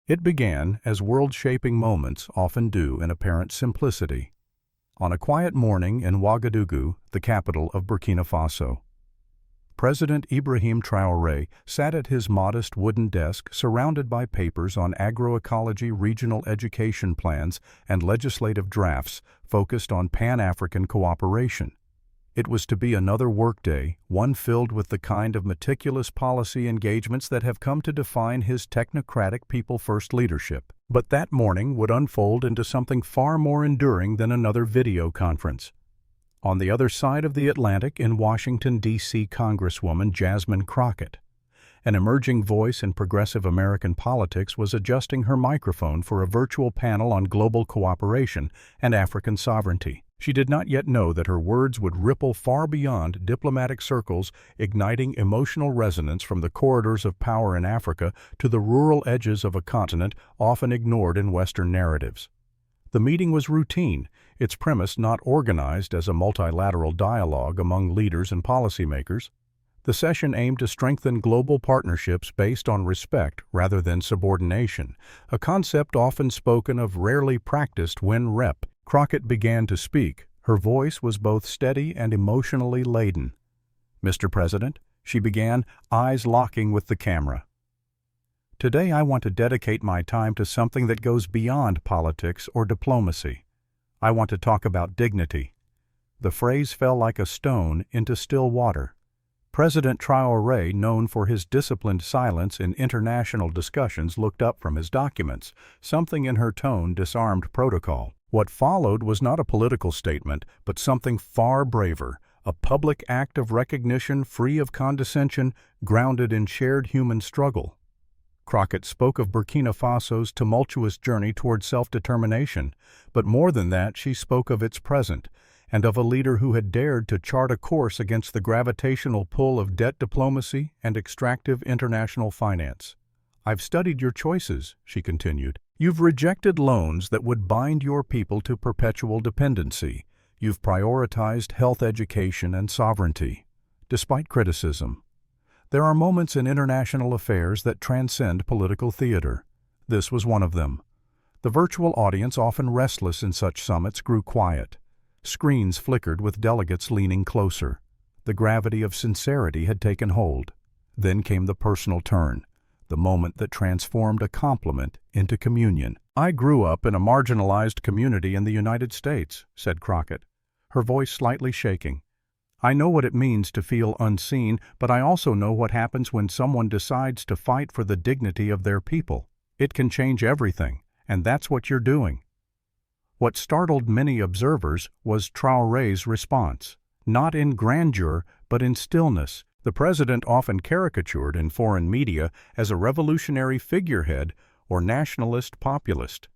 It began, as world-shaping moments often do, in apparent simplicity. On a quiet morning in Ouagadougou, the capital of Burkina Faso. President Ibrahim Traoré'S sat at his modest wooden desk surrounded by papers on agroecology, regional education plans, and legislative drafts focused on Pan-African cooperation. It was to be another workday, one filled with the kind of meticulous policy engagements that have come to define his technocratic people-first leadership. But that morning would unfold into something far more enduring than another video conference. On the other side of the Atlantic, in Washington, D.C., Congresswoman Jasmine Crockett, an emerging voice in progressive American politics, was adjusting her microphone for a virtual panel on global cooperation and African sovereignty. She did not yet know that her words would ripple far beyond diplomatic circles, igniting emotional resonance from the corridors of power in Africa to the rural edges of a continent often ignored in Western narratives. The meeting was routine, its premise not organized as a multilateral dialogue among leaders and policymakers. The session aimed to strengthen global partnerships based on respect rather than subordination, a concept often spoken of, rarely practiced when rep. Crockett began to speak. Her voice was both steady and emotionally laden. "Mr. President," she began, eyes locking with the camera. "Today I want to dedicate my time to something that goes beyond politics or diplomacy. I want to talk about dignity." The phrase fell like a stone into still water. President Traoré, known for his disciplined silence in international discussions, looked up from his documents. Something in her tone disarmed protocol. What followed was not a political statement, but something far braver, a public act of recognition free of condescension, grounded in shared human struggle. Crockett spoke of Burkina Faso's tumultuous journey toward self-determination, but more than that, she spoke of its present, and of a leader who had dared to chart a course against the gravitational pull of debt diplomacy and extractive international finance. "I've studied your choices," she continued. "You've rejected loans that would bind your people to perpetual dependency. You've prioritized health, education, and sovereignty, despite criticism. There are moments in international affairs that transcend political theater. This was one of them." The virtual audience, often restless in such summits, grew quiet. Screens flickered with delegates leaning closer. The gravity of sincerity had taken hold. Then came the personal turn, the moment that transformed a compliment into communion. "I grew up in a marginalized community in the United States," said Crockett, her voice slightly shaking. "I know what it means to feel unseen, but I also know what happens when someone decides to fight for the dignity of their people. It can change everything, and that's what you're doing." What startled many observers was Traoré's response, not in grandeur, but in stillness. The president, often caricatured in foreign media as a revolutionary figurehead or nationalist populist,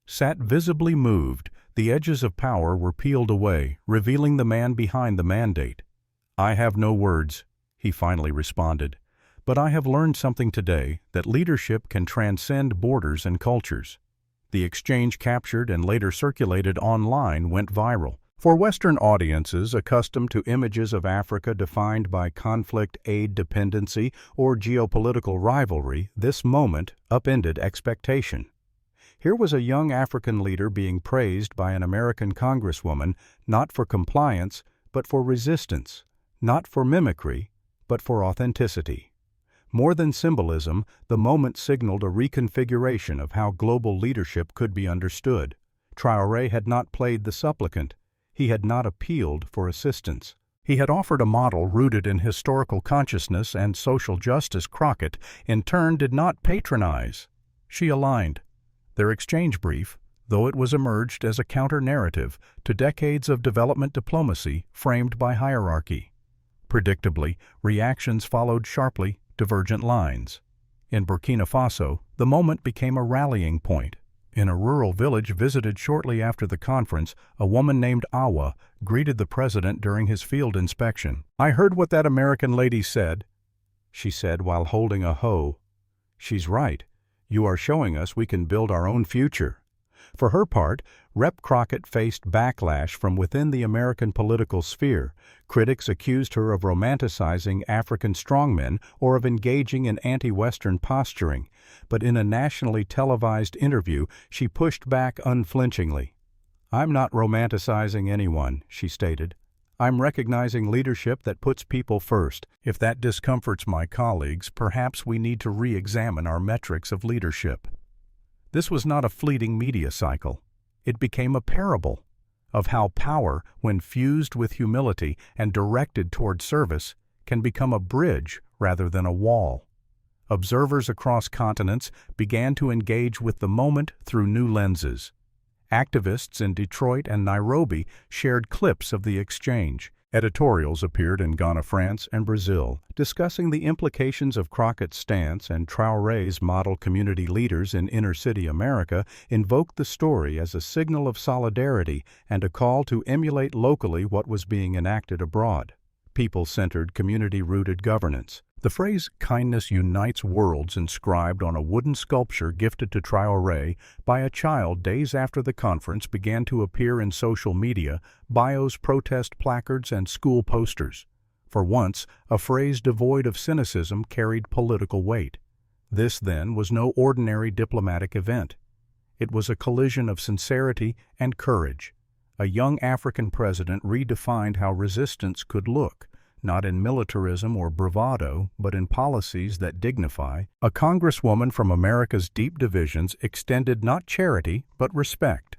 sat visibly moved. The edges of power were peeled away, revealing the man behind the mandate. "I have no words," he finally responded, "but I have learned something today, that leadership can transcend borders and cultures." The exchange, captured and later circulated online, went viral. For Western audiences accustomed to images of Africa defined by conflict, aid dependency, or geopolitical rivalry, this moment upended expectation. Here was a young African leader being praised by an American congresswoman, not for compliance, but for resistance, not for mimicry, but for authenticity. More than symbolism, the moment signaled a reconfiguration of how global leadership could be understood. Traoré had not played the supplicant. He had not appealed for assistance. He had offered a model rooted in historical consciousness and social justice. Crockett, in turn, did not patronize. She aligned. Their exchange brief, though it was emerged as a counter-narrative to decades of development diplomacy framed by hierarchy. Predictably, reactions followed sharply divergent lines. In Burkina Faso, the moment became a rallying point. In a rural village visited shortly after the conference, a woman named Awa greeted the president during his field inspection. "I heard what that American lady said," she said while holding a hoe. "She's right. You are showing us we can build our own future. For her part, Rep. Crockett faced backlash from within the American political sphere. Critics accused her of romanticizing African strongmen or of engaging in anti-Western posturing, but in a nationally televised interview, she pushed back unflinchingly. "I'm not romanticizing anyone," she stated. "I'm recognizing leadership that puts people first. If that discomforts my colleagues, perhaps we need to re-examine our metrics of leadership." This was not a fleeting media cycle. It became a parable of how power, when fused with humility and directed toward service, can become a bridge rather than a wall. Observers across continents began to engage with the moment through new lenses. Activists in Detroit and Nairobi shared clips of the exchange. Editorials appeared in Ghana, France, and Brazil, discussing the implications of Crockett's stance, and Traoré'S model community leaders in inner-city America invoked the story as a signal of solidarity and a call to emulate locally what was being enacted abroad. People-centered, community-rooted governance. The phrase "kindness unites worlds" inscribed on a wooden sculpture gifted to Traoré by a child days after the conference began to appear in social media, bios, protest placards, and school posters. For once, a phrase devoid of cynicism carried political weight. This, then, was no ordinary diplomatic event. It was a collision of sincerity and courage. A young African president redefined how resistance could look, not in militarism or bravado, but in policies that dignify. A Congresswoman from America's deep divisions extended not charity, but respect.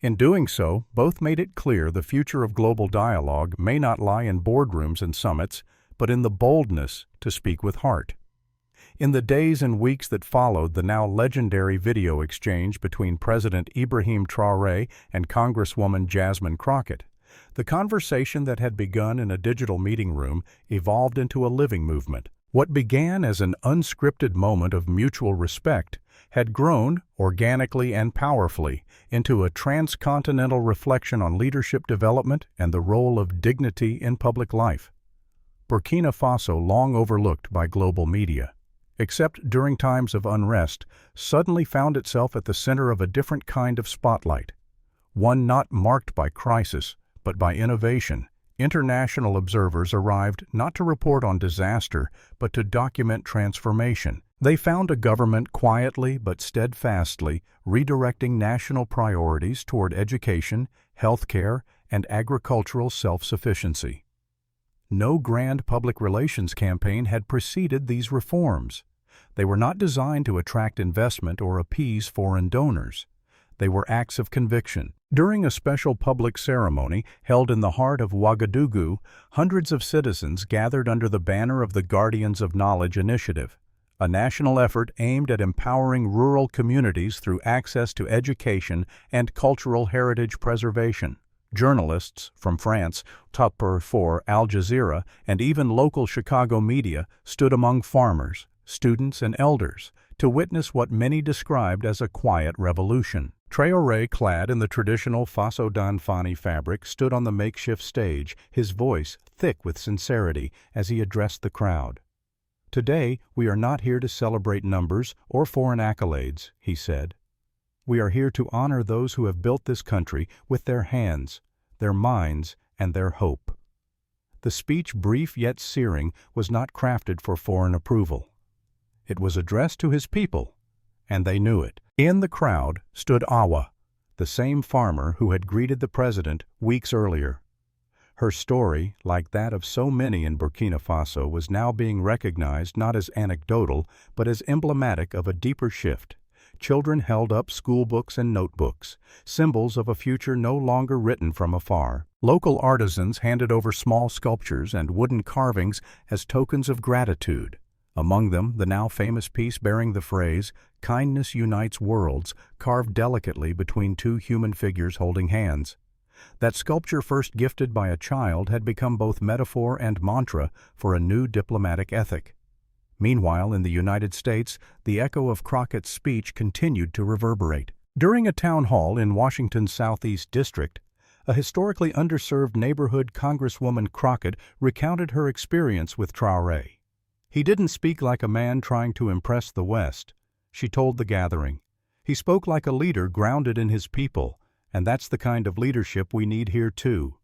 In doing so, both made it clear the future of global dialogue may not lie in boardrooms and summits, but in the boldness to speak with heart. In the days and weeks that followed the now legendary video exchange between President Ibrahim Traoré and Congresswoman Jasmine Crockett, the conversation that had begun in a digital meeting room evolved into a living movement. What began as an unscripted moment of mutual respect had grown, organically and powerfully, into a transcontinental reflection on leadership development and the role of dignity in public life. Burkina Faso, long overlooked by global media, except during times of unrest, suddenly found itself at the center of a different kind of spotlight, one not marked by crisis, but by innovation. International observers arrived not to report on disaster, but to document transformation. They found a government quietly but steadfastly redirecting national priorities toward education, healthcare, and agricultural self-sufficiency. No grand public relations campaign had preceded these reforms. They were not designed to attract investment or appease foreign donors. They were acts of conviction. During a special public ceremony held in the heart of Ouagadougou, hundreds of citizens gathered under the banner of the Guardians of Knowledge initiative, a national effort aimed at empowering rural communities through access to education and cultural heritage preservation. Journalists from France, Topper for Al Jazeera, and even local Chicago media stood among farmers, students, and elders to witness what many described as a quiet revolution. Traoré, clad in the traditional Faso d'Anfani fabric, stood on the makeshift stage, his voice thick with sincerity as he addressed the crowd. "Today, we are not here to celebrate numbers or foreign accolades," he said. "We are here to honor those who have built this country with their hands, their minds, and their hope." The speech, brief yet searing, was not crafted for foreign approval. It was addressed to his people, and they knew it. In the crowd stood Awa, the same farmer who had greeted the president weeks earlier. Her story, like that of so many in Burkina Faso, was now being recognized not as anecdotal, but as emblematic of a deeper shift. Children held up school books and notebooks, symbols of a future no longer written from afar. Local artisans handed over small sculptures and wooden carvings as tokens of gratitude. Among them, the now famous piece bearing the phrase, "Kindness unites worlds," carved delicately between two human figures holding hands. That sculpture, first gifted by a child, had become both metaphor and mantra for a new diplomatic ethic. Meanwhile, in the United States, the echo of Crockett's speech continued to reverberate. During a town hall in Washington's Southeast District, a historically underserved neighborhood, Congresswoman Crockett recounted her experience with Traoré. "He didn't speak like a man trying to impress the West," she told the gathering. He spoke like a leader grounded in his people, and that's the kind of leadership we need here too.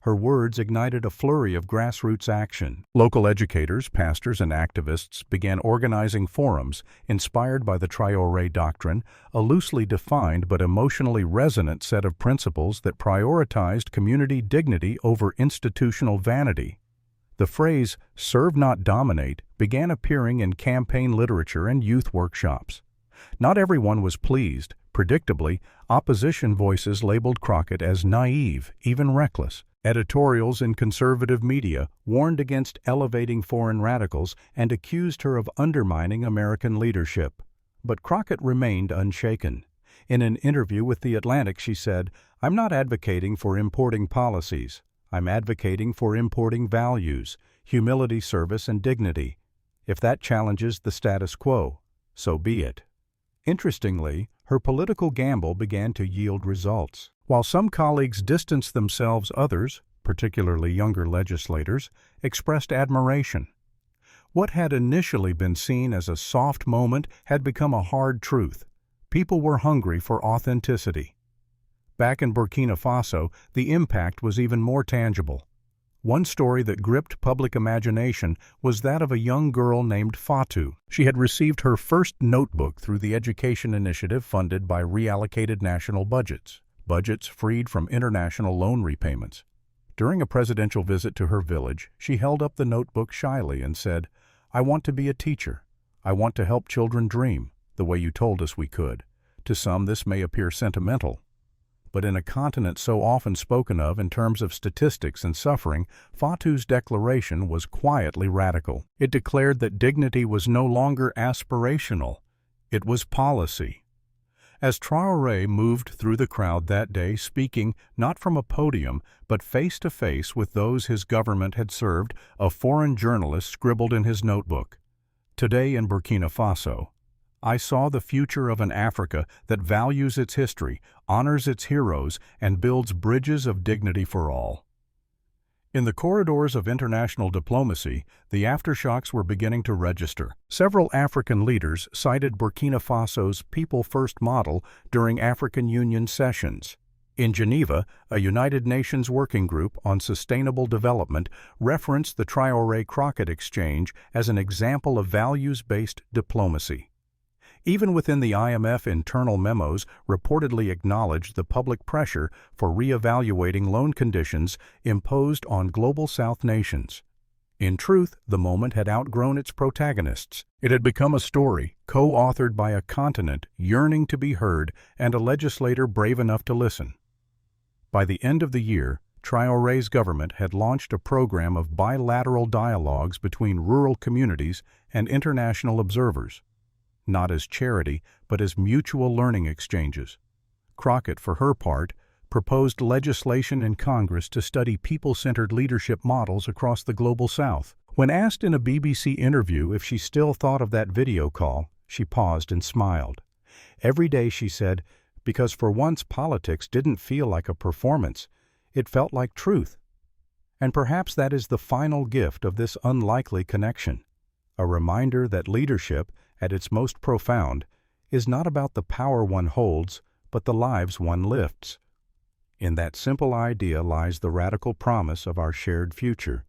Her words ignited a flurry of grassroots action. Local educators, pastors, and activists began organizing forums inspired by the Traoré doctrine, a loosely defined but emotionally resonant set of principles that prioritized community dignity over institutional vanity. The phrase, "serve not dominate," began appearing in campaign literature and youth workshops. Not everyone was pleased. Predictably, opposition voices labeled Crockett as naive, even reckless. Editorials in conservative media warned against elevating foreign radicals and accused her of undermining American leadership. But Crockett remained unshaken. In an interview with The Atlantic, she said, "I'm not advocating for importing policies. I'm advocating for importing values, humility, service, and dignity. If that challenges the status quo, so be it." Interestingly, her political gamble began to yield results. While some colleagues distanced themselves, others, particularly younger legislators, expressed admiration. What had initially been seen as a soft moment had become a hard truth. People were hungry for authenticity. Back in Burkina Faso, the impact was even more tangible. One story that gripped public imagination was that of a young girl named Fatou. She had received her first notebook through the education initiative funded by reallocated national budgets freed from international loan repayments. During a presidential visit to her village, she held up the notebook shyly and said, "I want to be a teacher. I want to help children dream, the way you told us we could." To some, this may appear sentimental. But in a continent so often spoken of in terms of statistics and suffering, Fatou's declaration was quietly radical. It declared that dignity was no longer aspirational. It was policy. As Traoré moved through the crowd that day, speaking not from a podium, but face to face with those his government had served, a foreign journalist scribbled in his notebook, "Today in Burkina Faso, I saw the future of an Africa that values its history, honors its heroes, and builds bridges of dignity for all." In the corridors of international diplomacy, the aftershocks were beginning to register. Several African leaders cited Burkina Faso's People First model during African Union sessions. In Geneva, a United Nations working group on sustainable development referenced the Traoré-Crockett exchange as an example of values-based diplomacy. Even within the IMF, internal memos reportedly acknowledged the public pressure for reevaluating loan conditions imposed on Global South nations. In truth, the moment had outgrown its protagonists. It had become a story co-authored by a continent yearning to be heard and a legislator brave enough to listen. By the end of the year, Traoré's government had launched a program of bilateral dialogues between rural communities and international observers. Not as charity, but as mutual learning exchanges. Crockett, for her part, proposed legislation in Congress to study people-centered leadership models across the Global South. When asked in a BBC interview if she still thought of that video call, she paused and smiled. Every day, she said, because for once politics didn't feel like a performance, it felt like truth. And perhaps that is the final gift of this unlikely connection, a reminder that leadership, at its most profound, is not about the power one holds, but the lives one lifts. In that simple idea lies the radical promise of our shared future.